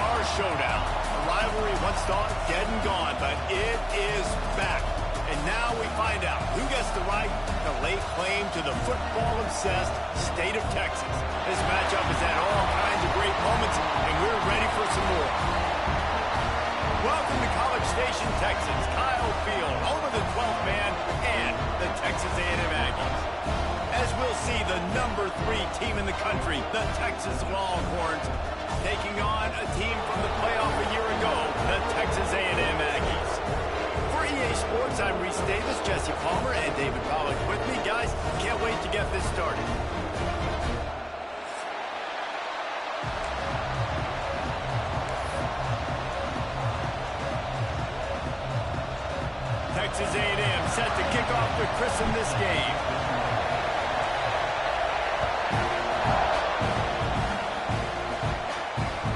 Star Showdown. A rivalry once thought dead and gone, but it is back. And now we find out who gets the right to lay claim to the football-obsessed state of Texas. This matchup has had all kinds of great moments, and we're ready for some more. Welcome to College Station, Texas. Kyle Field, home of the 12th man and the Texas A&M Aggies. As we'll see, the number 3 team in the country, the Texas Longhorns, taking on a team from the playoff a year ago, the Texas A&M Aggies. For EA Sports, I'm Reese Davis, Jesse Palmer, and David Pollack with me. Guys, can't wait to get this started. Texas A&M set to kick off to christen this game.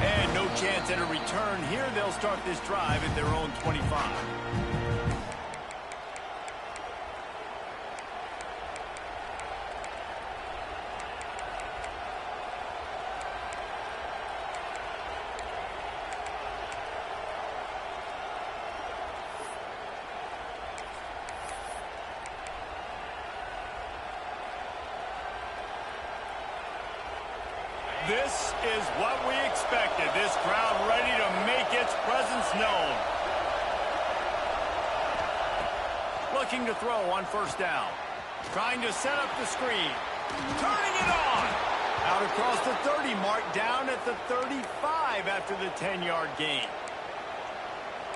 And no chance at a return here. They'll start this drive at their own 25. This is what we expected. This crowd ready to make its presence known. Looking to throw on first down. Trying to set up the screen. Turning it on. Out across the 30 mark, down at the 35 after the 10-yard gain.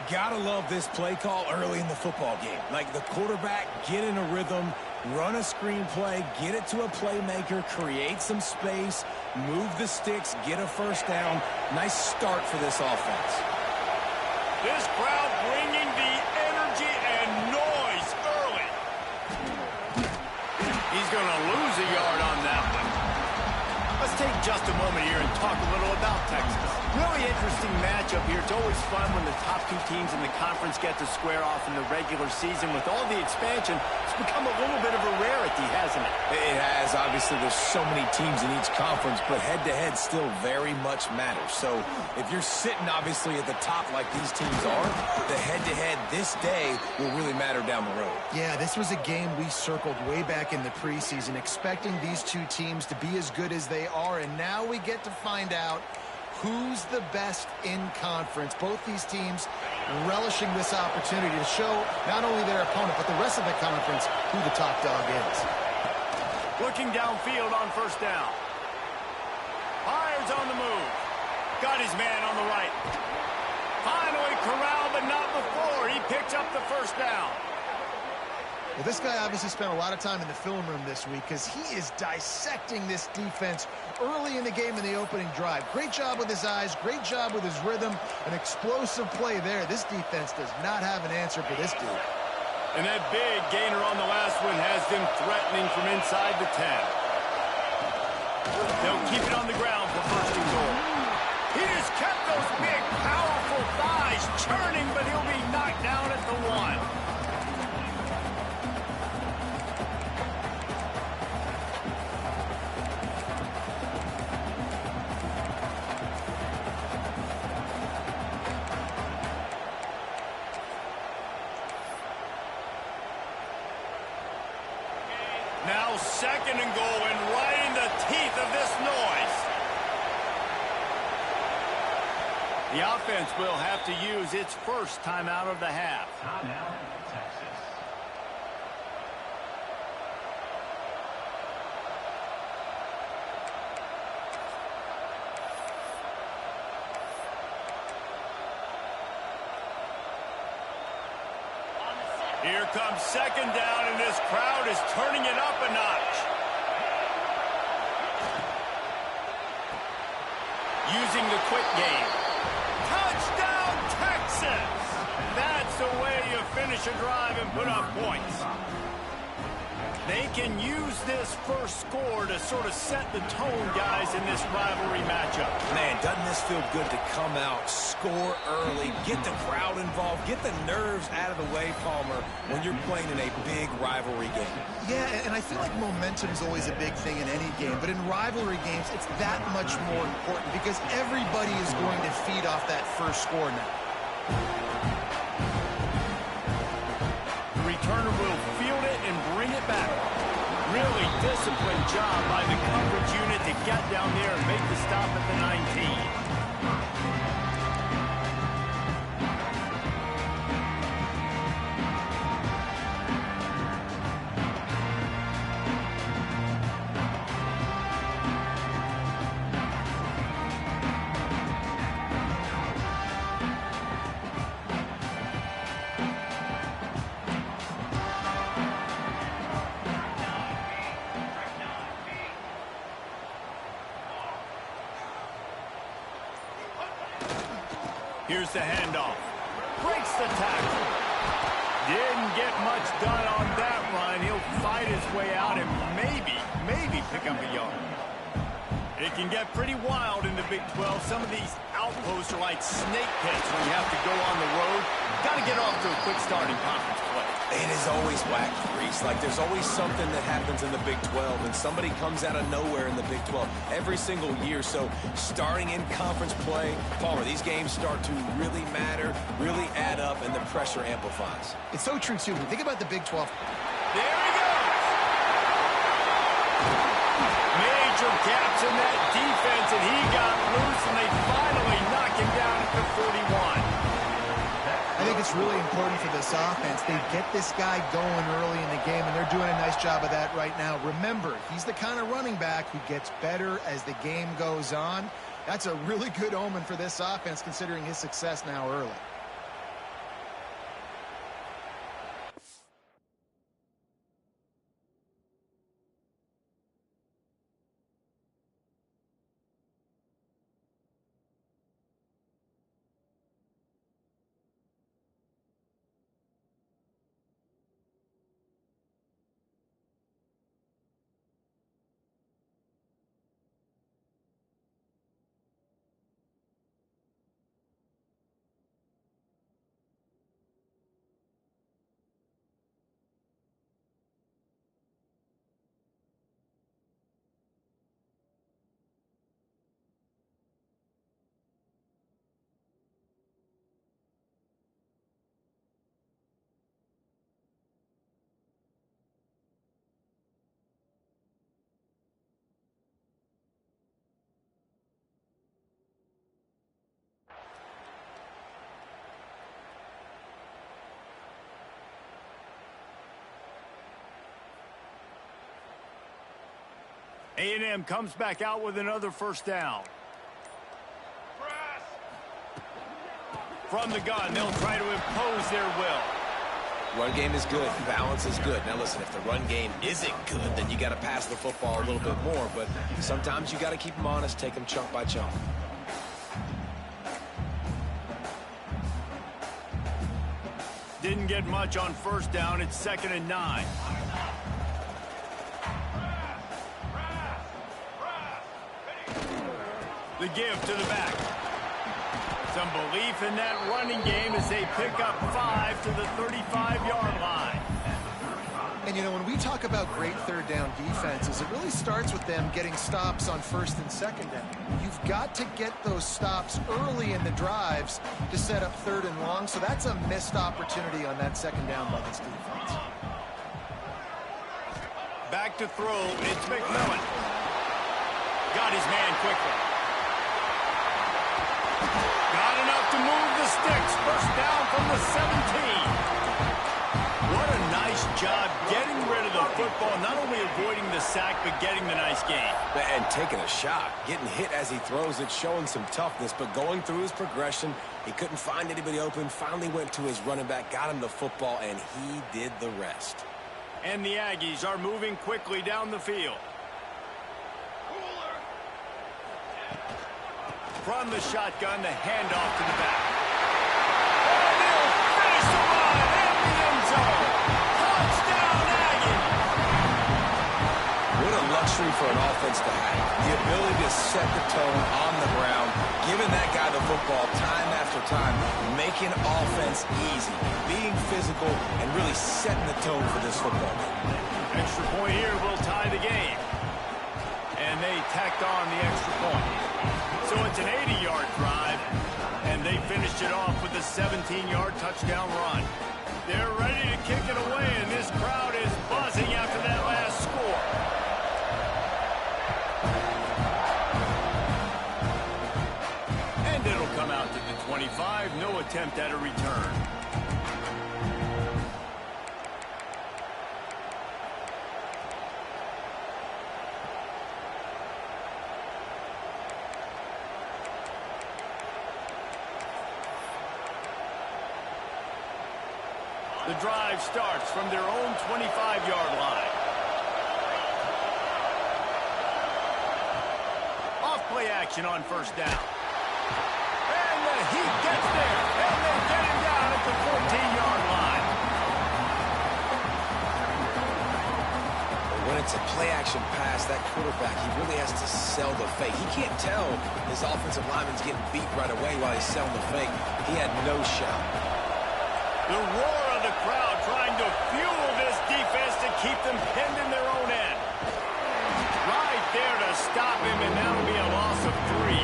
Gotta love this play call early in the football game. Like the quarterback, get in a rhythm, run a screen play, get it to a playmaker, create some space, move the sticks, get a first down. Nice start for this offense. This crowd bringing the energy and noise early. He's going to lose a yard on that one. Let's take just a moment here and talk a little about Texas. Really interesting matchup here. It's always fun when the top 2 teams in the conference get to square off in the regular season. With all the expansion, it's become a little bit of a rarity, hasn't it? It has. Obviously, there's so many teams in each conference, but head-to-head still very much matters. So if you're sitting, obviously, at the top like these teams are, the head-to-head this day will really matter down the road. Yeah, this was a game we circled way back in the preseason, expecting these 2 teams to be as good as they are, and now we get to find out who's the best in conference. Both these teams relishing this opportunity to show not only their opponent, but the rest of the conference who the top dog is. Looking downfield on first down. Fires on the move. Got his man on the right. Finally corralled, but not before. He picks up the first down. Well, this guy obviously spent a lot of time in the film room this week because he is dissecting this defense early in the game in the opening drive. Great job with his eyes, great job with his rhythm, an explosive play there. This defense does not have an answer for this dude. And that big gainer on the last one has them threatening from inside the 10. They'll keep it on the ground for first and goal. He just kept those big, powerful thighs churning, but he'll be knocked down at the 1. Now second and goal, and right in the teeth of this noise. The offense will have to use its first timeout of the half. Timeout, Texas. Here comes second down, and this crowd is turning it up a notch. Using the quick game. Touchdown, Texas! That's the way you finish a drive and put up points. They can use this first score to sort of set the tone, guys, in this rivalry matchup. Man, doesn't this feel good to come out, score early, get the crowd involved, get the nerves out of the way, Palmer, when you're playing in a big rivalry game. Yeah, and I feel like momentum is always a big thing in any game, but in rivalry games, it's that much more important because everybody is going to feed off that first score now. The returner will field it and bring it back. Really disciplined job by the coverage unit to get down there and make the stop at the 19. Here's the handoff. Breaks the tackle. Didn't get much done on that run. He'll fight his way out and maybe pick up a yard. It can get pretty wild in the Big 12. Some of these outposts are like snake pits when you have to go on the road. Got to get off to a quick start in conference play. It is always wacky, Reese. Like, there's always something that happens in the Big 12, and somebody comes out of nowhere in the Big 12 every single year. So, starting in conference play, Palmer, these games start to really matter, really add up, and the pressure amplifies. It's so true, too. Think about the Big 12. There he goes! Major gaps in that defense, and he got loose, and they finally knock him down at the 41. I think it's really important for this offense. They get this guy going early in the game, and they're doing a nice job of that right now. Remember, he's the kind of running back who gets better as the game goes on. That's a really good omen for this offense, considering his success now early. A&M comes back out with another first down. From the gun, they'll try to impose their will. Run game is good. Balance is good. Now, listen, if the run game isn't good, then you got to pass the football a little bit more. But sometimes you got to keep them honest, take them chunk by chunk. Didn't get much on first down. It's 2nd and 9. The give to the back. Some belief in that running game as they pick up 5 to the 35-yard line. And, you know, when we talk about great third down defenses, it really starts with them getting stops on first and second down. You've got to get those stops early in the drives to set up third and long, so that's a missed opportunity on that second down by this defense. Back to throw, it's McMillan. Got his man quickly. Got enough to move the sticks. First down from the 17. What a nice job getting rid of the football, not only avoiding the sack, but getting the nice gain. And taking a shot, getting hit as he throws it, showing some toughness, but going through his progression, he couldn't find anybody open, finally went to his running back, got him the football, and he did the rest. And the Aggies are moving quickly down the field. From the shotgun, the handoff to the back. And he'll finish the run in the end zone. Touchdown, Aggies! luxury for an offense to have. The ability to set the tone on the ground, giving that guy the football time after time, making offense easy, being physical, and really setting the tone for this football game. Extra point here will tie the game. And they tacked on the extra point. So it's an 80-yard drive, and they finished it off with a 17-yard touchdown run. They're ready to kick it away, and this crowd is buzzing after that last score. And it'll come out to the 25. No attempt at a return. The drive starts from their own 25-yard line. Off play action on first down. And the Heat gets there. And they get him down at the 14-yard line. When it's a play action pass, that quarterback, he really has to sell the fake. He can't tell his offensive lineman's getting beat right away while he's selling the fake. He had no shot. The roar of the crowd trying to fuel this defense to keep them pinned in their own end. Right there to stop him, and that'll be a loss of 3.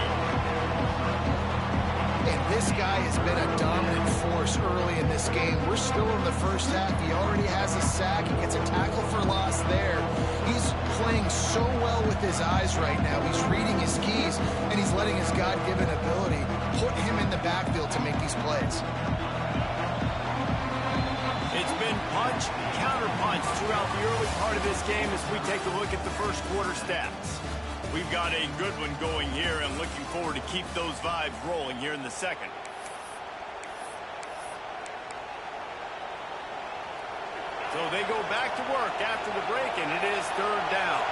And this guy has been a dominant force early in this game. We're still in the first half. He already has a sack. He gets a tackle for loss there. He's playing so well with his eyes right now. He's reading his keys, and he's letting his God-given ability put him in the backfield to make these plays. It's been punch, counter-punch throughout the early part of this game as we take a look at the first quarter stats. We've got a good one going here and looking forward to keep those vibes rolling here in the second. So they go back to work after the break, and it is third down.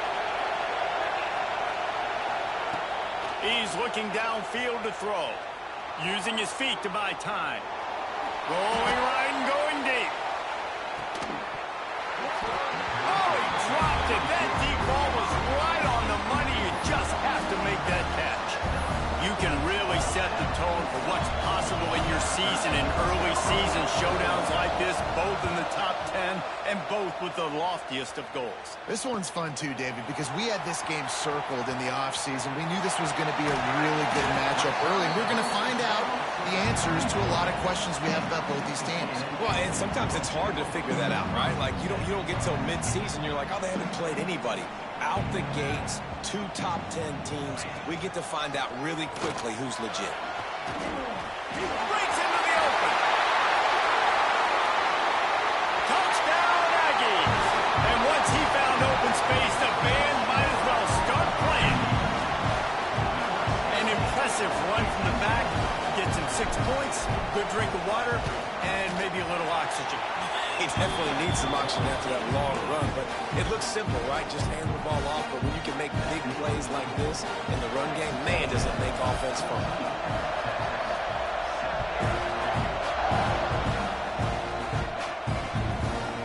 He's looking downfield to throw, using his feet to buy time. Going right and going deep. Oh, he dropped it. That deep ball was right on the money. You just have to make that catch. You can really set the tone for what's possible in your season in early season showdowns like this, both in the top 10 and both with the loftiest of goals. This one's fun too, David, because we had this game circled in the offseason. We knew this was going to be a really good matchup early. We're going to find out the answers to a lot of questions we have about both these teams. Well, and sometimes it's hard to figure that out, right? Like, you don't get till mid-season, you're like, oh, they haven't played anybody. Out the gates, 2 top 10 teams. We get to find out really quickly who's legit. He breaks into the open. Touchdown, Aggies. And once he found open space, the band might as well start playing. An impressive run from the back. Gets him 6 points, good drink of water, and maybe a little oxygen. He definitely needs some oxygen after that long run, but it looks simple, right? Just hand the ball off, but when you can make big plays like this in the run game, man, does it make offense fun.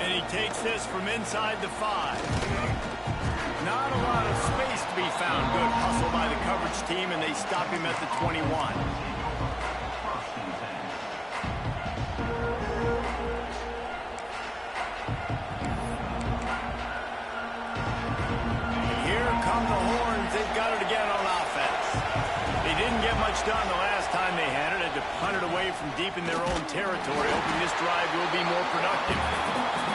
And he takes this from inside the 5. Not a lot of space to be found. Good hustle by the coverage team, and they stop him at the 21. Done the last time they had it, had to punt it away from deep in their own territory, hoping this drive will be more productive.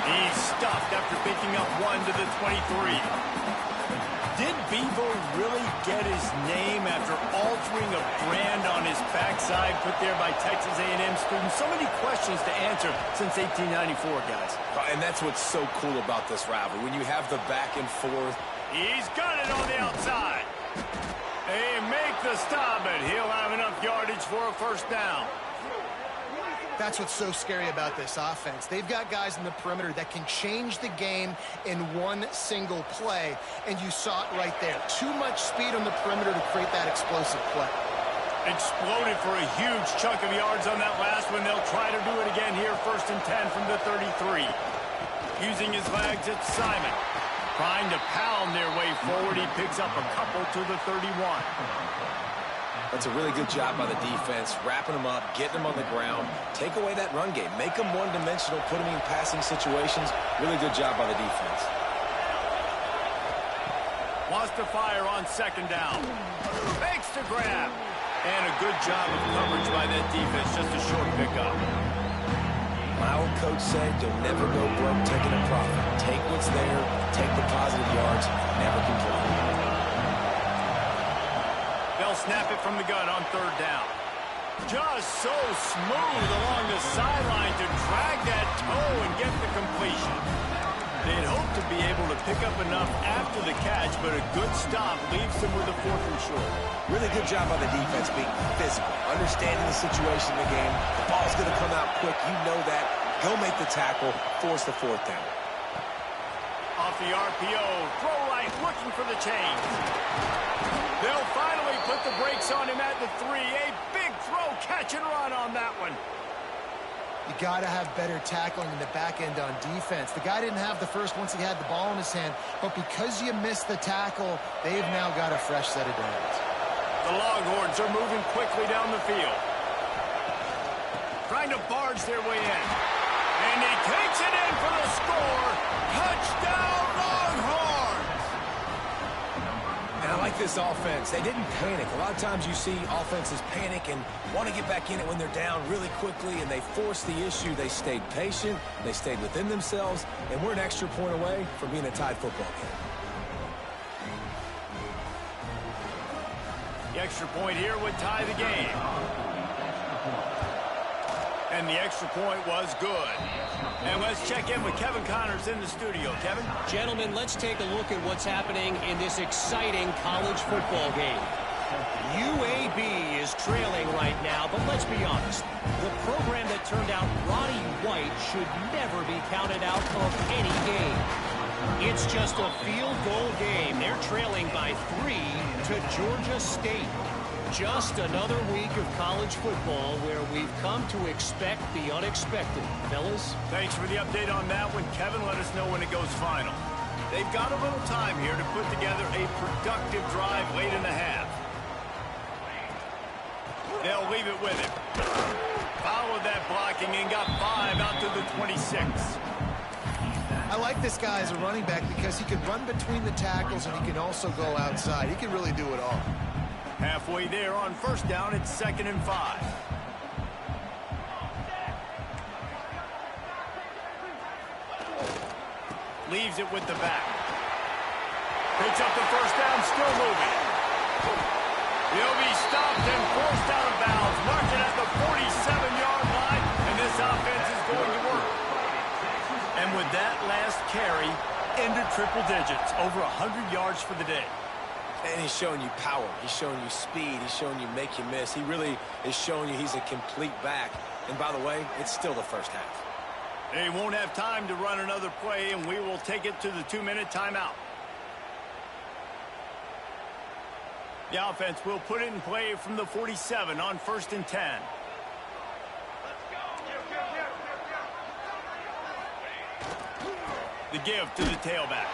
He's stuffed after picking up 1 to the 23. Did Bevo really get his name after altering a brand on his backside put there by Texas A&M students? So many questions to answer since 1894, guys. And that's what's so cool about this rivalry. When you have the back and forth. He's got it on the outside. They make the stop, but he'll have enough yardage for a first down. That's what's so scary about this offense. They've got guys in the perimeter that can change the game in one single play, and you saw it right there. Too much speed on the perimeter to create that explosive play. Exploded for a huge chunk of yards on that last one. They'll try to do it again here, 1st and 10 from the 33. Using his legs, it's Simon. Trying to pound their way forward. He picks up a couple to the 31. That's a really good job by the defense, wrapping them up, getting them on the ground. Take away that run game. Make them one-dimensional, put them in passing situations. Really good job by the defense. Wants to fire on second down. Makes the grab. And a good job of coverage by that defense. Just a short pickup. My old coach said you'll never go broke taking a profit. Take what's there, take the positive yards, never complain. They'll snap it from the gun on third down. Just so smooth along the sideline to drag that toe and get the completion. They'd hope to be able to pick up enough after the catch, but a good stop leaves them with a 4th and short. Really good job by the defense being physical, understanding the situation in the game. The ball's going to come out quick. You know that. Go make the tackle, force the 4th down. Off the RPO, throw right, looking for the change. They'll finally put the brakes on him at the 3. A big throw, catch and run on that one. You got to have better tackling in the back end on defense. The guy didn't have the first once he had the ball in his hand, but because you missed the tackle, they've now got a fresh set of downs. The Longhorns are moving quickly down the field. Trying to barge their way in. And he takes it in for the score. Touchdown, Longhorns! And I like this offense. They didn't panic. A lot of times you see offenses panic and want to get back in it when they're down really quickly, and they forced the issue. They stayed patient. They stayed within themselves, and we're an extra point away from being a tied football game. The extra point here would tie the game. And the extra point was good. And let's check in with Kevin Connors in the studio. Kevin? Gentlemen, let's take a look at what's happening in this exciting college football game. UAB is trailing right now, but let's be honest. The program that turned out Roddy White should never be counted out of any game. It's just a field goal game. They're trailing by 3 to Georgia State. Just another week of college football where we've come to expect the unexpected. Fellas? Thanks for the update on that one. Kevin, let us know when it goes final. They've got a little time here to put together a productive drive late in the half. They'll leave it with him. Followed that blocking and got 5 out to the 26. I like this guy as a running back because he can run between the tackles and he can also go outside. He can really do it all. Halfway there on first down, it's 2nd and 5. Leaves it with the back. Picks up the first down, still moving. He'll be stopped and forced out of bounds. Marking at the 47-yard line, and this offense is going to work. And with that last carry, into triple digits, over 100 yards for the day. And he's showing you power. He's showing you speed. He's showing you make you miss. He really is showing you he's a complete back. And by the way, it's still the first half. They won't have time to run another play, and we will take it to the 2-minute timeout. The offense will put it in play from the 47 on 1st and 10. The give to the tailback.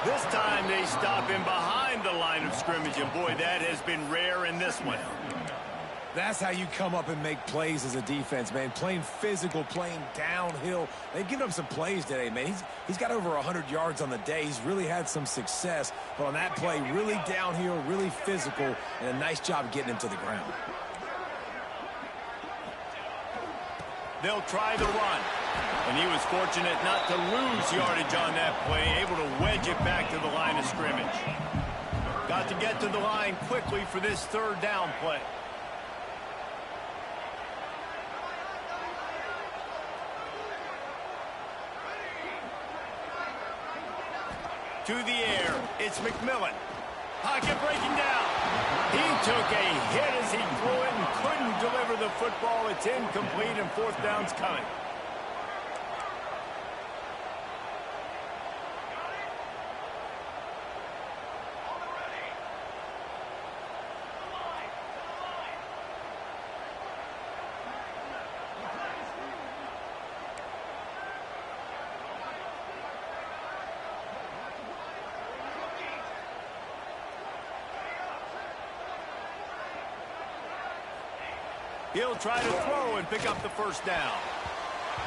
This time they stop him behind the line of scrimmage, and boy, that has been rare in this one. That's how you come up and make plays as a defense, man. Playing physical, playing downhill. They've given up some plays today, man. He's got over 100 yards on the day. He's really had some success. But on that play, really downhill, really physical, and a nice job getting him to the ground. They'll try the run. And he was fortunate not to lose yardage on that play, able to wedge it back to the line of scrimmage. Got to get to the line quickly for this 3rd down play. To the air, it's McMillan. Pocket breaking down. He took a hit as he threw it and couldn't deliver the football. It's incomplete and 4th down's coming. He'll try to throw and pick up the first down.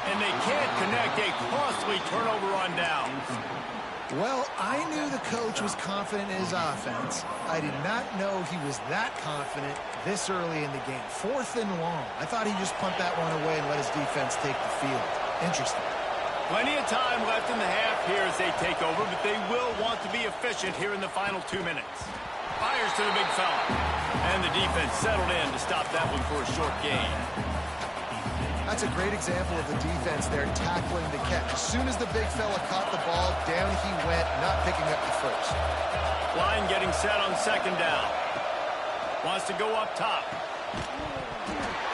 And they can't connect a costly turnover on downs. Well, I knew the coach was confident in his offense. I did not know he was that confident this early in the game. 4th and long. I thought he'd just punt that one away and let his defense take the field. Interesting. Plenty of time left in the half here as they take over, but they will want to be efficient here in the final 2 minutes. Fires to the big fella. And the defense settled in to stop that one for a short gain. That's a great example of the defense there tackling the catch. As soon as the big fella caught the ball, down he went, not picking up the first. Line getting set on 2nd down. Wants to go up top.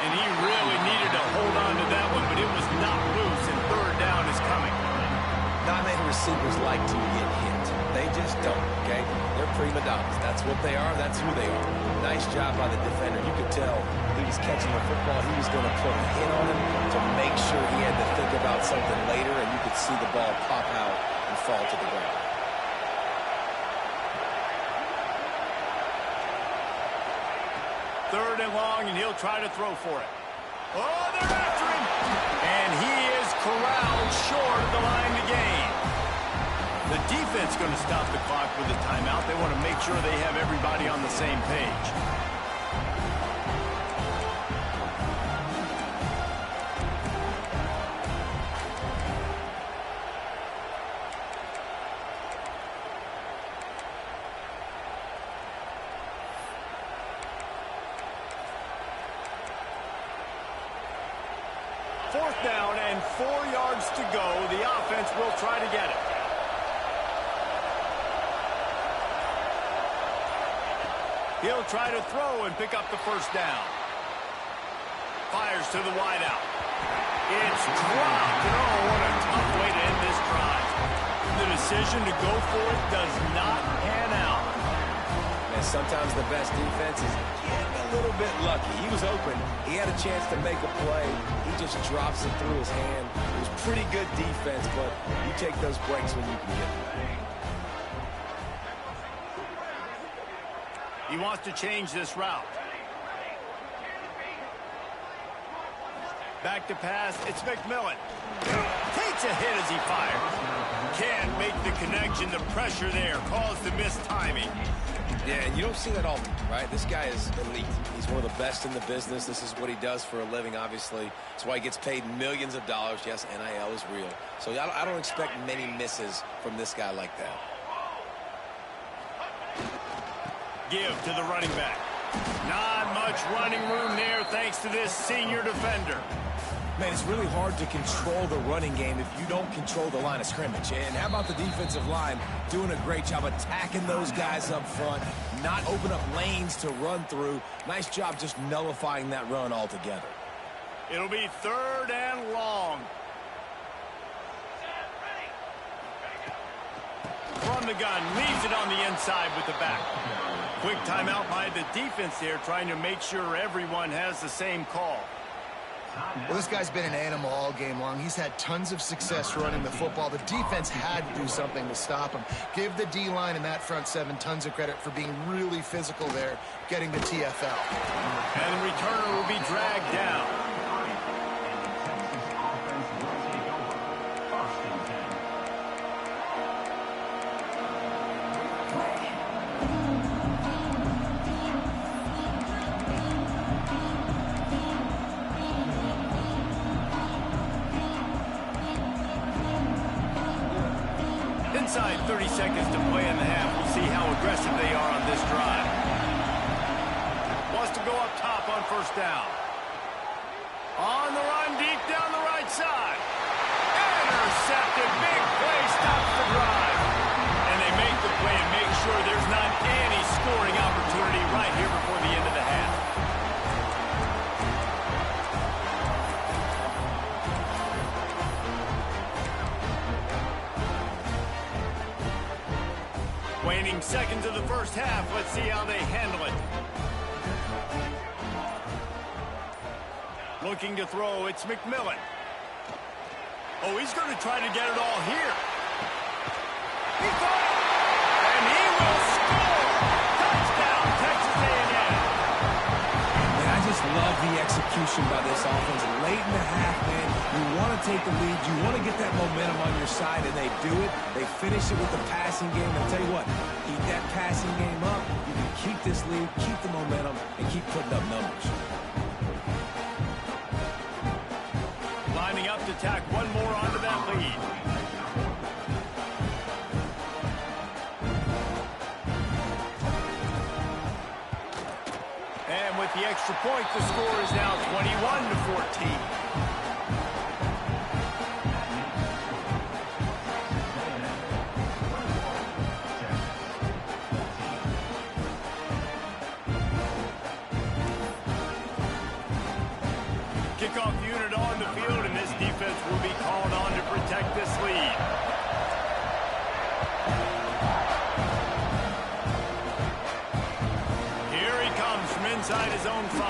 And he really needed to hold on to that one, but it was not loose, and 3rd down is coming. Not many receivers like to get hit. They just don't, okay? They're prima donnas. That's what they are. That's who they are. Nice job by the defender. You could tell he was catching the football. He was going to put a hit on him to make sure he had to think about something later, and you could see the ball pop out and fall to the ground. Third and long, and he'll try to throw for it. Oh, they're after him! And he is corralled short of the line to gain. The defense going to stop the clock with a timeout. They want to make sure they have everybody on the same page. Fourth down and 4 yards to go. The offense will try to get it. He'll try to throw and pick up the first down. Fires to the wideout. It's dropped. Oh, what a tough way to end this drive. The decision to go for it does not pan out. And sometimes the best defense is getting a little bit lucky. He was open. He had a chance to make a play. He just drops it through his hand. It was pretty good defense, but you take those breaks when you can get them. He wants to change this route. Back to pass. It's McMillan. Takes a hit as he fires. Can't make the connection. The pressure there caused the missed timing. Yeah, and you don't see that often, right? This guy is elite. He's one of the best in the business. This is what he does for a living, obviously. That's why he gets paid millions of dollars. Yes, NIL is real. So I don't expect many misses from this guy like that. Give to the running back. Not much running room there thanks to this senior defender. Man, it's really hard to control the running game if you don't control the line of scrimmage. And how about the defensive line doing a great job attacking those guys up front, not open up lanes to run through. Nice job just nullifying that run altogether. It'll be 3rd and long. From the gun, leaves it on the inside with the back. Quick timeout by the defense there, trying to make sure everyone has the same call. Well, this guy's been an animal all game long. He's had tons of success running the football. The defense had to do something to stop him. Give the D-line and that front 7 tons of credit for being really physical there, getting the TFL. And the returner will be dragged down. Inside 30 seconds to play in the half. We'll see how aggressive they are on this drive. Wants to go up top on first down. On the run, deep down the right side. Intercepted. Big play stops the drive. And they make the play and make sure there's not any scoring opportunity right here before the end of the half. Waning seconds of the first half. Let's see how they handle it. Looking to throw, it's McMillan. Oh, he's going to try to get it all here. He got it! And he will score! Touchdown, Texas A&M! Man, I just love love the execution by this offense. Late in the half, man, you want to take the lead. You want to get that momentum on your side, and they do it. They finish it with the passing game. I'll tell you what, keep that passing game up. You can keep this lead, keep the momentum, and keep putting up numbers. Lining up to tack one more onto that lead. And with the extra point, the score is now 21-14. Kickoff unit on the field, and this defense will be called on to protect this lead. Here he comes from inside his own 5.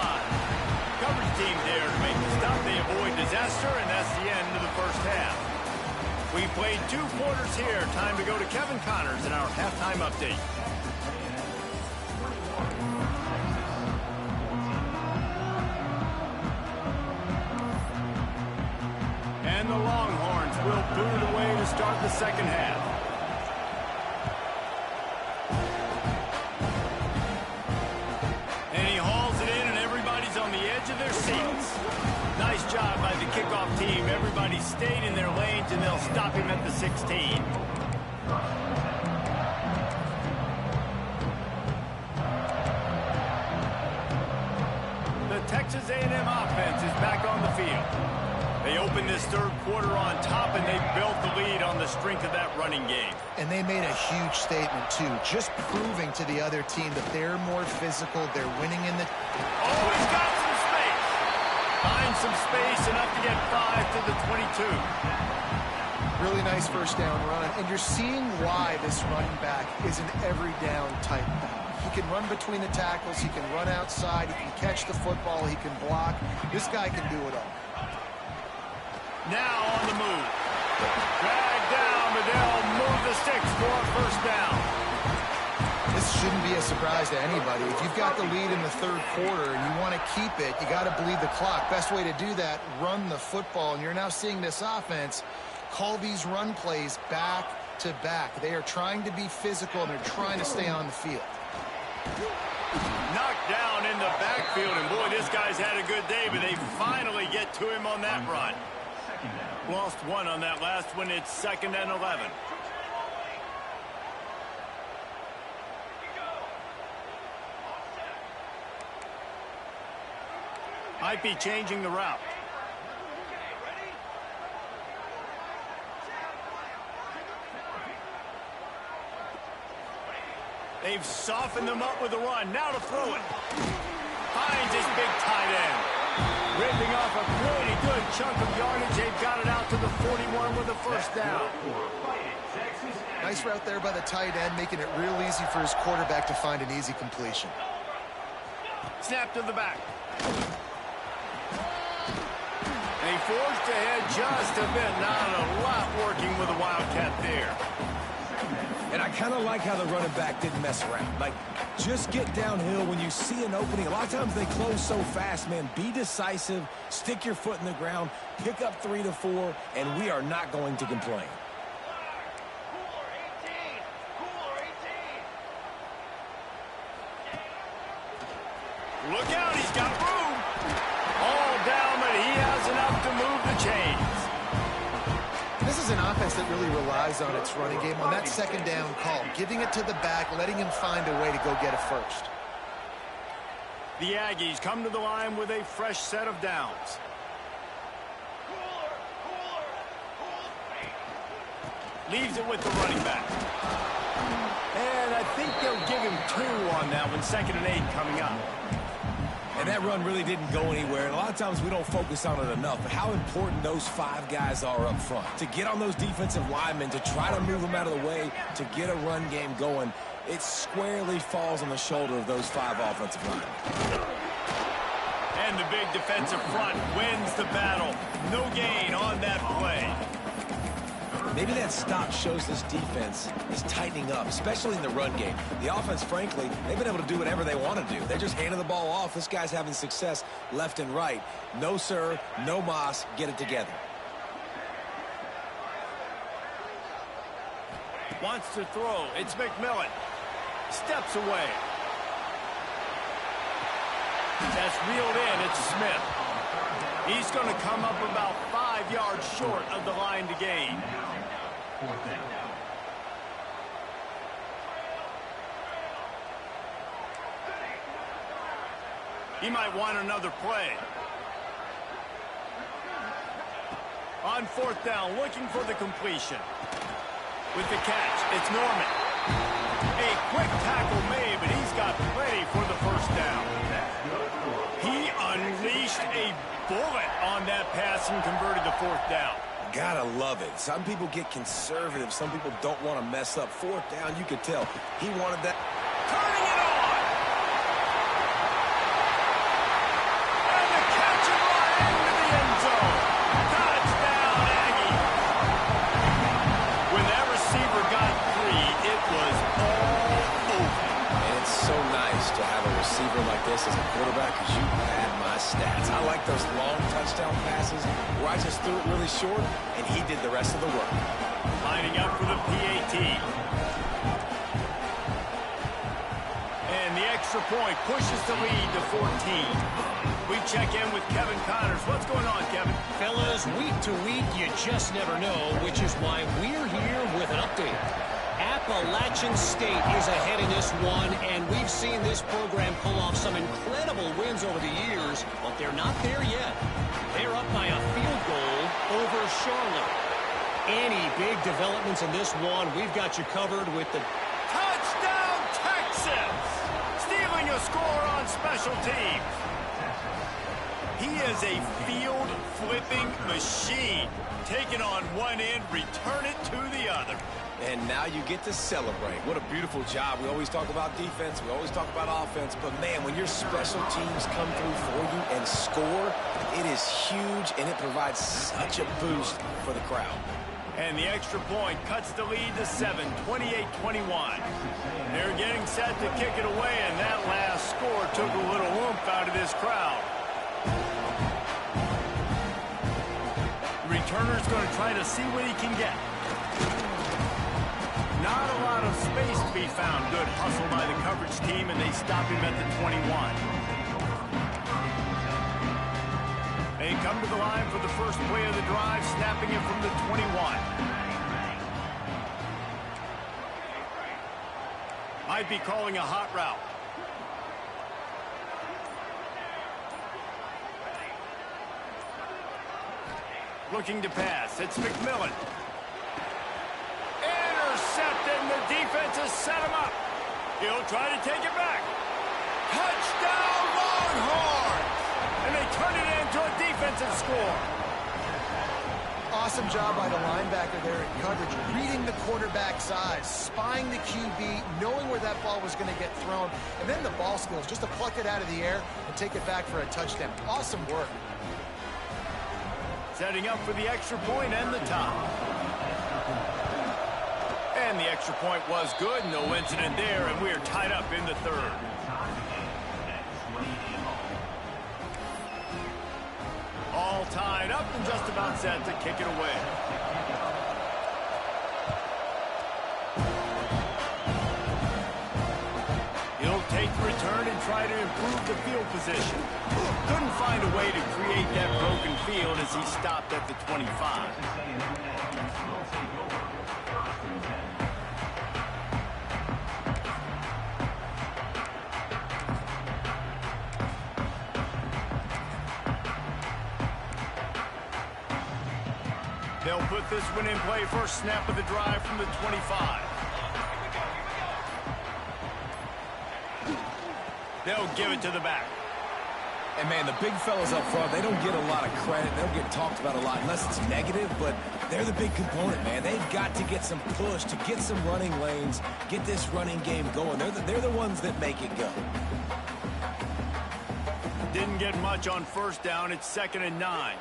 Coverage team there to make the stop. They avoid disaster, and that's the end of the first half. We played 2 quarters here. Time to go to Kevin Connors in our halftime update. And the Longhorns will boot it away to start the second half. And he hauls it in, and everybody's on the edge of their seats. Nice job by the kickoff team. Everybody stayed in their lanes, and they'll stop him at the 16. The Texas A&M offense is back on the field. They opened this third quarter on top, and they built the lead on the strength of that running game. And they made a huge statement, too, just proving to the other team that they're more physical, they're winning in the... Oh, he's got some space. Finds some space, enough to get 5 to the 22. Really nice first down run, and you're seeing why this running back is an every down type back. He can run between the tackles, he can run outside, he can catch the football, he can block. This guy can do it all. Now on the move. Dragged down, but they'll move the sticks for a first down. This shouldn't be a surprise to anybody. If you've got the lead in the third quarter and you want to keep it, you got to bleed the clock. Best way to do that, run the football. And you're now seeing this offense call these run plays back to back. They are trying to be physical, and they're trying to stay on the field. Knocked down in the backfield, and boy, this guy's had a good day, but they finally get to him on that run. Lost 1 on that last one. It's 2nd and 11. Might be changing the route. They've softened them up with a run. Now to throw it. Finds his big tight end. Ripping off a pretty good chunk of yardage. They've got it out to the 41 with a first down. Nice route there by the tight end, making it real easy for his quarterback to find an easy completion. Snap to the back. They forged ahead just a bit. Not a lot working with the Wildcat there. And I kind of like how the running back didn't mess around. Like, just get downhill when you see an opening. A lot of times they close so fast, man. Be decisive, stick your foot in the ground, pick up 3 to 4, and we are not going to complain. Look out, he's got room. All down, but he has enough to move the chains. This is an offense that really relies on its running game, on that second down call, giving it to the back, letting him find a way to go get a first. The Aggies come to the line with a fresh set of downs. Leaves it with the running back. And I think they'll give him 2 on that one. 2nd and 8 coming up. And that run really didn't go anywhere. And a lot of times we don't focus on it enough. But how important those 5 guys are up front. To get on those defensive linemen, to try to move them out of the way, to get a run game going, it squarely falls on the shoulder of those 5 offensive linemen. And the big defensive front wins the battle. No gain on that play. Maybe that stop shows this defense is tightening up, especially in the run game. The offense, frankly, they've been able to do whatever they want to do. They're just handing the ball off. This guy's having success left and right. No, sir. No mas. Get it together. Wants to throw. It's McMillan. Steps away. That's reeled in. It's Smith. He's going to come up about 5 yards short of the line to gain. He might want another play. On 4th down, looking for the completion. With the catch, it's Norman. A quick tackle made, but he's got plenty for the first down. He unleashed a bullet on that pass and converted the 4th down. Gotta love it. Some people get conservative. Some people don't want to mess up. 4th down, you could tell. He wanted that. Turning it on! And the catch and run into the end zone. Touchdown, Aggie! When that receiver got free, it was all over. And it's so nice to have a receiver like this as a quarterback because you had my stats. I like those long touchdown passes where I just threw it really short and he did the rest of the work. Lining up for the PAT. And the extra point pushes the lead to 14. We check in with Kevin Connors. What's going on, Kevin? Fellas, week to week, you just never know, which is why we're here with an update. Appalachian State is ahead in this one, and we've seen this program pull off some incredible wins over the years, but they're not there yet. They're up by a field goal over Charlotte. Any big developments in this one, we've got you covered with the Touchdown, Texas! Stealing a score on special teams. He is a field-flipping machine. Take it on one end, return it to the other. And now you get to celebrate. What a beautiful job. We always talk about defense. We always talk about offense. But, man, when your special teams come through for you and score, it is huge, and it provides such a boost for the crowd. And the extra point cuts the lead to 7, 28-21. They're getting set to kick it away, and that last score took a little oomph out of this crowd. Returner's going to try to see what he can get. Not a lot of space to be found. Good hustle by the coverage team, and they stop him at the 21. They come to the line for the first play of the drive, snapping it from the 21. Might be calling a hot route. Looking to pass. It's McMillan. Intercepted, and the defense has set him up. He'll try to take it back. Touchdown, Longhorns! And they turn it into a defensive score. Awesome job by the linebacker there in coverage, reading the quarterback's eyes, spying the QB, knowing where that ball was going to get thrown, and then the ball skills just to pluck it out of the air and take it back for a touchdown. Awesome work. Setting up for the extra point and the top. And the extra point was good. No incident there, and we're tied up in the third. All tied up and just about set to kick it away. He'll take the return and try to improve the field position. Couldn't find a way to create that broken field as he stopped at the 25. They'll put this one in play. First snap of the drive from the 25. They'll give it to the back. And, man, the big fellas up front, they don't get a lot of credit. They don't get talked about a lot unless it's negative, but they're the big component, man. They've got to get some push, to get some running lanes, get this running game going. They're the ones that make it go. Didn't get much on first down. It's 2nd and 9.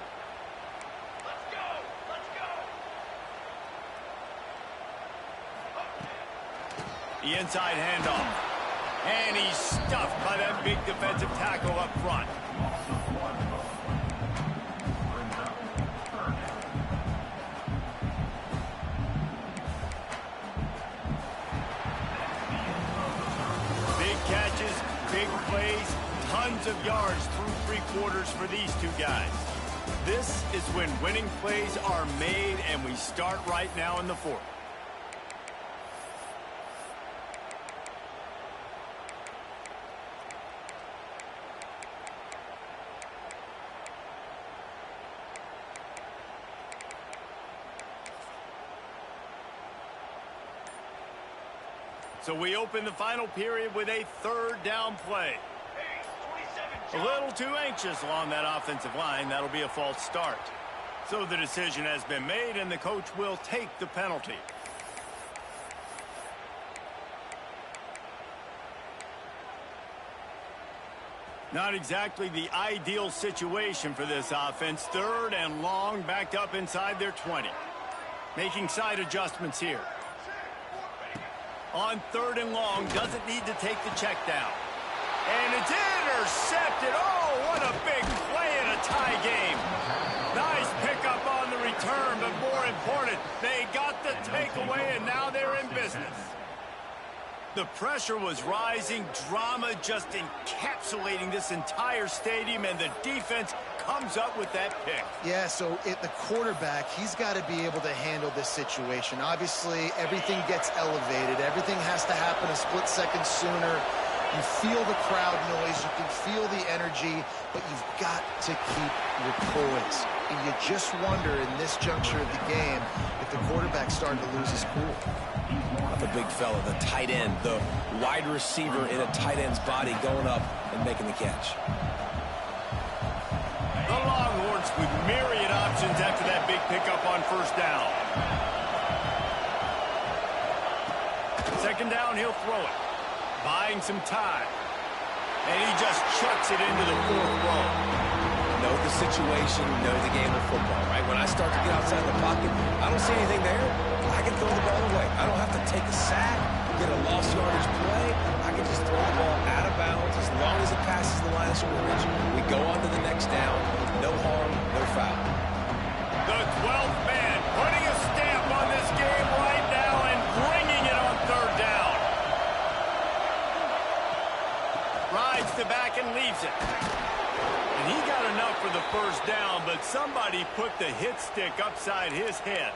The inside handoff. And he's stuffed by that big defensive tackle up front. Big catches, big plays, tons of yards through three quarters for these two guys. This is when winning plays are made, and we start right now in the fourth. So we open the final period with a third down play. A little too anxious along that offensive line. That'll be a false start. So the decision has been made, and the coach will take the penalty. Not exactly the ideal situation for this offense. Third and long, backed up inside their 20. Making side adjustments here. On third and long, doesn't need to take the check down. And it's intercepted. Oh, what a big play in a tie game. Nice pickup on the return, but more important, they got the takeaway, and now they're in business. The pressure was rising, drama just encapsulating this entire stadium, and the defense comes up with that pick. Yeah, so the quarterback, he's got to be able to handle this situation. Obviously, everything gets elevated. Everything has to happen a split second sooner. You feel the crowd noise. You can feel the energy, but you've got to keep your poise. And you just wonder in this juncture of the game if the quarterback's starting to lose his cool. The big fella, the tight end, the wide receiver in a tight end's body going up and making the catch. The Longhorns with myriad options after that big pickup on first down. Second down, he'll throw it. Buying some time. And he just chucks it into the fourth row. Know the situation, know the game of football, right? When I start to get outside the pocket, I don't see anything there. I can throw the ball away. I don't have to take a sack, get a lost yardage play. I can just throw the ball out of bounds as long as it passes the line of scrimmage. We go on to the next down. No harm, no foul. The 12th man putting a stamp on this game right now and bringing it on third down. Rides the back and leaves it. And he got enough for the first down, but somebody put the hit stick upside his head.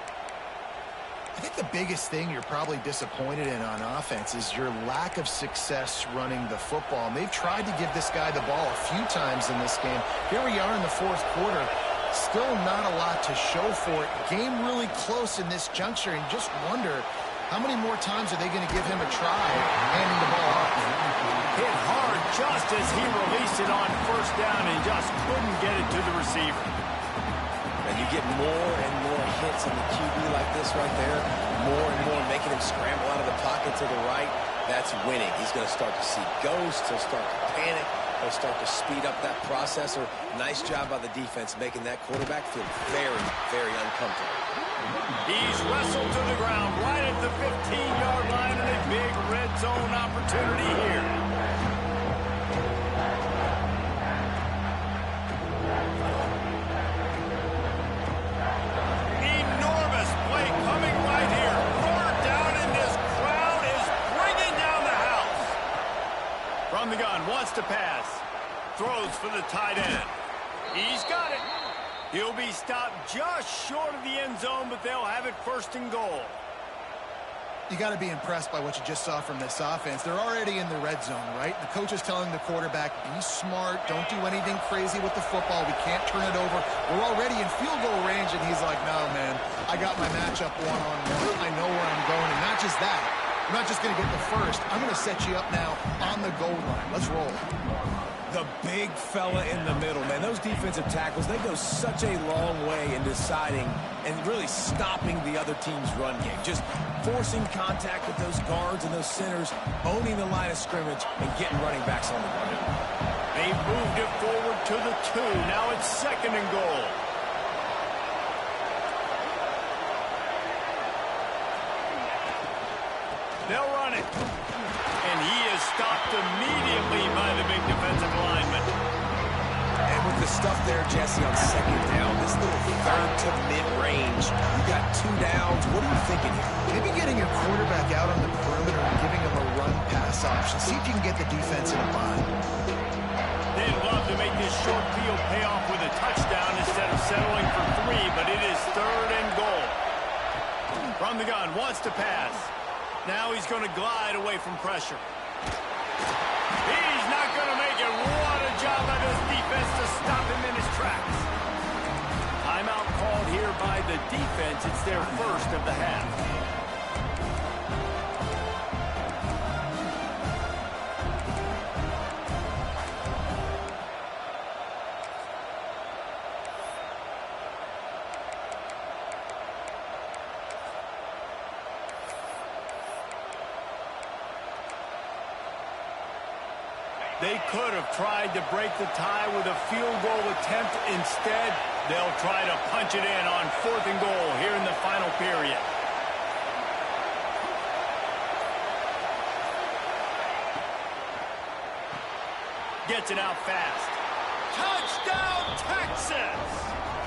I think the biggest thing you're probably disappointed in on offense is your lack of success running the football. And they've tried to give this guy the ball a few times in this game. Here we are in the fourth quarter. Still not a lot to show for it. Game really close in this juncture, and just wonder how many more times are they going to give him a try handing the ball off. Hit hard just as he released it on first down and just couldn't get it to the receiver. And you get more and more hits on the QB like this right there, more and more making him scramble out of the pocket to the right. That's winning. He's going to start to see ghosts. He'll start to panic. He'll start to speed up that processor. Nice job by the defense making that quarterback feel very, very uncomfortable. He's wrestled to the ground right at the 15-yard line, and a big red zone opportunity here. Enormous play coming right here. Third down, and this crowd is bringing down the house. From the gun, wants to pass. Throws for the tight end. He's got it. He'll be stopped just short of the end zone, but they'll have it first and goal. You got to be impressed by what you just saw from this offense. They're already in the red zone, right? The coach is telling the quarterback, be smart, don't do anything crazy with the football. We can't turn it over. We're already in field goal range, and he's like, no, man, I got my matchup one-on-one. I know where I'm going, and not just that. I'm not just going to get the first. I'm going to set you up now on the goal line. Let's roll. The big fella in the middle, man. Those defensive tackles, they go such a long way in deciding and really stopping the other team's run game. Just forcing contact with those guards and those centers, owning the line of scrimmage, and getting running backs on the run. They moved it forward to the 2. Now it's second and goal. They'll run it. And he is stopped immediately by the big defensive lineman. And with the stuff there, Jesse, on second down, this little third to mid-range, you got 2 downs. What are you thinking here? Maybe getting your quarterback out on the perimeter and giving him a run-pass option. See if you can get the defense in a bind. They'd love to make this short field pay off with a touchdown instead of settling for 3, but it is 3rd and goal. From the gun, wants to pass. Now he's going to glide away from pressure. He's not going to make it. What a job by this defense to stop him in his tracks. Timeout called here by the defense. It's their first of the half. They could have tried to break the tie with a field goal attempt. Instead, they'll try to punch it in on 4th and goal here in the final period. Gets it out fast. Touchdown, Texas!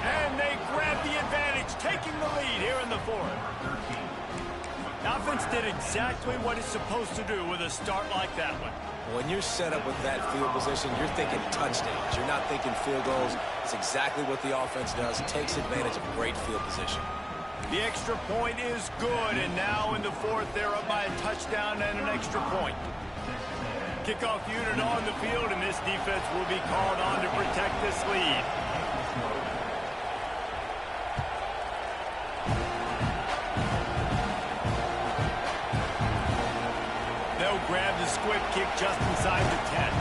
And they grab the advantage, taking the lead here in the 4th. The offense did exactly what it's supposed to do with a start like that one. When you're set up with that field position, you're thinking touchdowns. You're not thinking field goals. It's exactly what the offense does. Takes advantage of great field position. The extra point is good, and now in the 4th, they're up by a touchdown and an extra point. Kickoff unit on the field, and this defense will be called on to protect this lead. Grab the squib kick just inside the 10.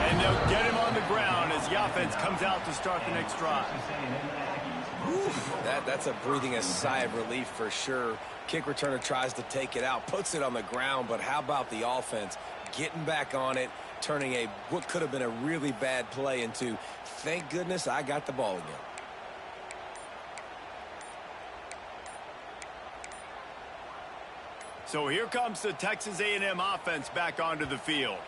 And they'll get him on the ground as the offense comes out to start the next drive. That's a breathing a sigh of relief for sure. Kick returner tries to take it out, puts it on the ground, but how about the offense getting back on it, turning what could have been a really bad play into, thank goodness I got the ball again. So here comes the Texas A&M offense back onto the field.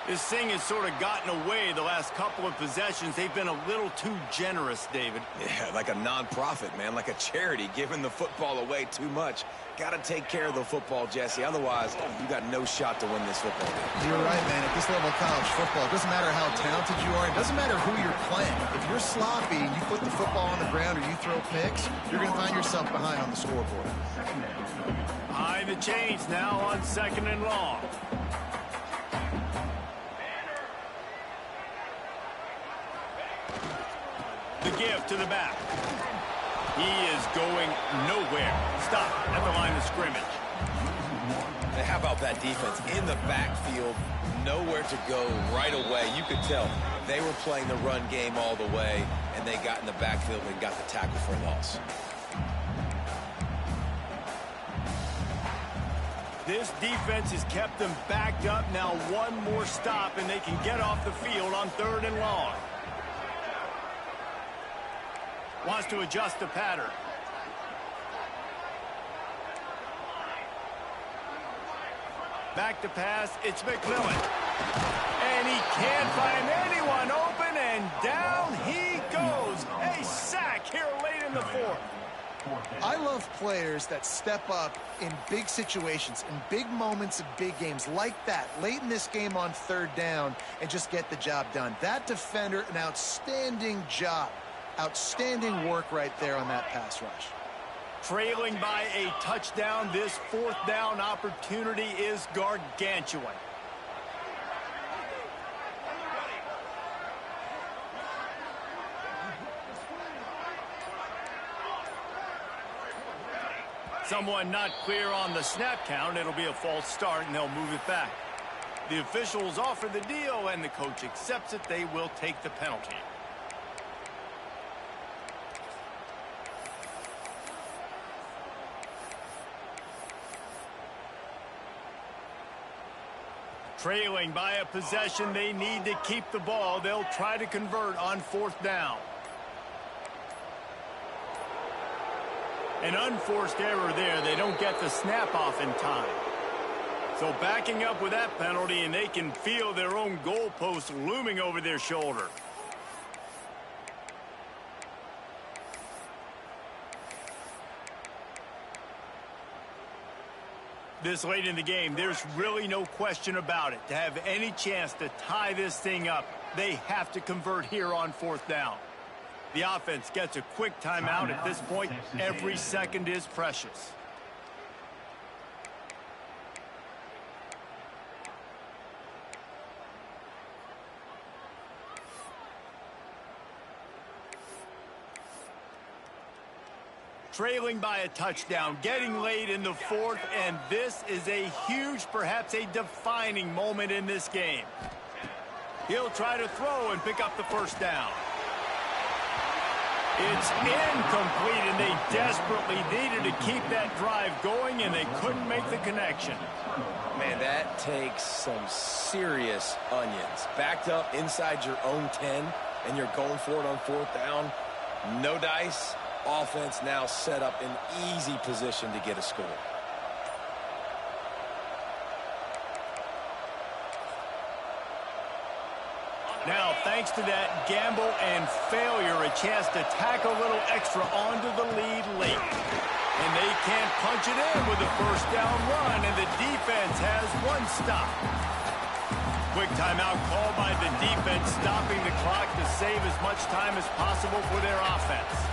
This thing has sort of gotten away the last couple of possessions. They've been a little too generous, David. Yeah, like a non-profit, man, like a charity, giving the football away too much. Got to take care of the football, Jesse. Otherwise, you got no shot to win this football game. You're right, man. At this level of college football, it doesn't matter how talented you are. It doesn't matter who you're playing. If you're sloppy and you put the football on the ground or you throw picks, you're going to find yourself behind on the scoreboard. Behind the chains now on 2nd and long. The give to the back. He is going nowhere. Stop at the line of scrimmage. And how about that defense in the backfield? Nowhere to go right away. You could tell they were playing the run game all the way, and they got in the backfield and got the tackle for a loss. This defense has kept them backed up. Now one more stop, and they can get off the field on 3rd and long. Wants to adjust the pattern. Back to pass, it's McMillan. And he can't find anyone open, and down he goes. A sack here late in the 4th. I love players that step up in big situations, in big moments of big games like that, late in this game on 3rd down, and just get the job done. That defender, an outstanding job. Outstanding work right there on that pass rush. Trailing by a touchdown, this 4th down opportunity is gargantuan. Someone not clear on the snap count. It'll be a false start, and they'll move it back. The officials offer the deal, and the coach accepts it. They will take the penalty. Trailing by a possession, they need to keep the ball. They'll try to convert on 4th down. An unforced error there. They don't get the snap off in time. So backing up with that penalty, and they can feel their own goalpost looming over their shoulder. This late in the game, there's really no question about it. To have any chance to tie this thing up, they have to convert here on 4th down. The offense gets a quick timeout at this point. Every second is precious. Trailing by a touchdown, getting late in the 4th, and this is a huge, perhaps a defining moment in this game. He'll try to throw and pick up the 1st down. It's incomplete, and they desperately needed to keep that drive going, and they couldn't make the connection. Man, that takes some serious onions. Backed up inside your own 10, and you're going for it on 4th down. No dice. Offense now set up in easy position to get a score. Now, thanks to that gamble and failure, a chance to tack a little extra onto the lead late. And they can't punch it in with a 1st down run, and the defense has one stop. Quick timeout called by the defense, stopping the clock to save as much time as possible for their offense.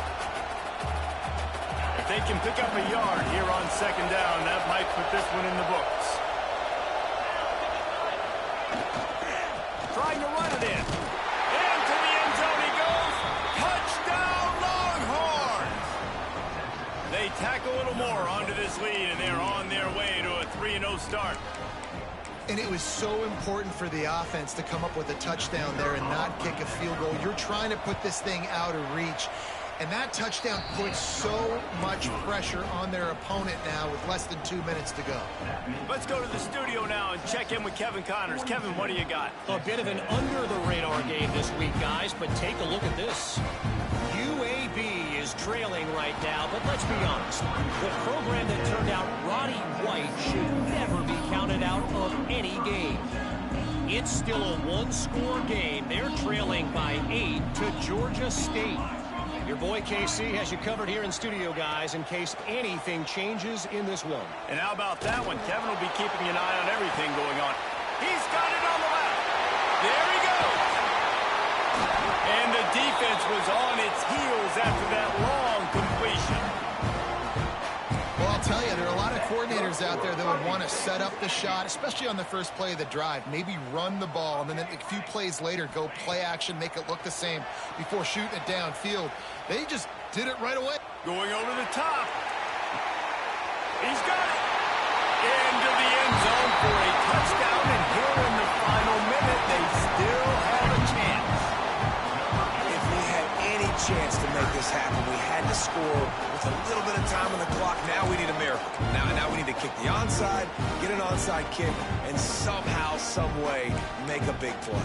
If they can pick up a yard here on 2nd down, that might put this one in the books. Trying to run it in. Into the end zone he goes. Touchdown, Longhorns! They tack a little more onto this lead, and they're on their way to a 3-0 start. And it was so important for the offense to come up with a touchdown there and not kick a field goal. You're trying to put this thing out of reach. And that touchdown puts so much pressure on their opponent now with less than 2 minutes to go. Let's go to the studio now and check in with Kevin Connors. Kevin, what do you got? A bit of an under-the-radar game this week, guys, but take a look at this. UAB is trailing right now, but let's be honest. The program that turned out Roddy White should never be counted out of any game. It's still a one-score game. They're trailing by 8 to Georgia State. Your boy KC has you covered here in studio, guys, in case anything changes in this one. And how about that one? Kevin will be keeping an eye on everything going on. He's got it on the left. There he goes. And the defense was on its heels after that long completion. Well, I'll tell you, there are a lot of coordinators out there that would want to set up the shot, especially on the first play of the drive. Maybe run the ball, and then a few plays later, go play action, make it look the same before shooting it downfield. They just did it right away. Going over the top. He's got it. Into the end zone for a touchdown, and here in the final minute, they still have a chance. If we had any chance to make this happen, we had to score with a little bit of time on the clock. Now we need a miracle. Now we need to kick the onside, get an onside kick, and somehow, some way, make a big play.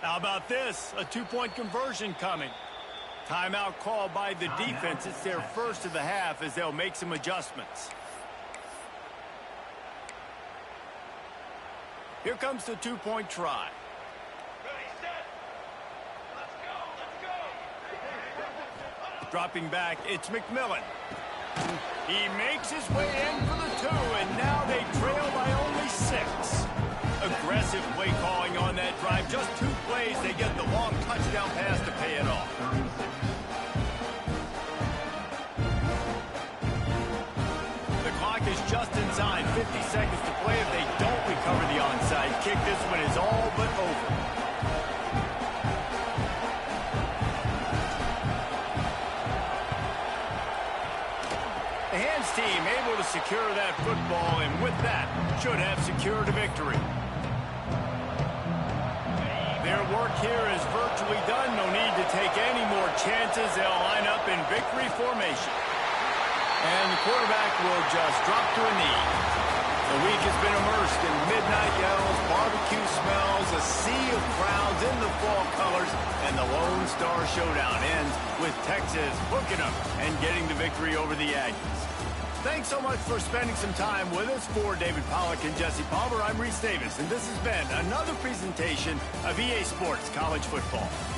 How about this? A two-point conversion coming. Timeout called by the defense. It's their first of the half as they'll make some adjustments. Here comes the two-point try. Dropping back, it's McMillan. He makes his way in for the 2, and now they trail by only 6. Aggressive play calling on that drive. Just 2 plays, they get the long touchdown pass to pay it off. The clock is just inside 50 seconds to play. If they don't recover the onside kick, this one is all but over. The hands team able to secure that football, and with that, should have secured a victory. Their work here is virtually done. No need to take any more chances. They'll line up in victory formation. And the quarterback will just drop to a knee. The week has been immersed in midnight yells, barbecue smells, a sea of crowds in the fall colors, and the Lone Star Showdown ends with Texas hooking up and getting the victory over the Aggies. Thanks so much for spending some time with us. For David Pollack and Jesse Palmer, I'm Reese Davis, and this has been another presentation of EA Sports College Football.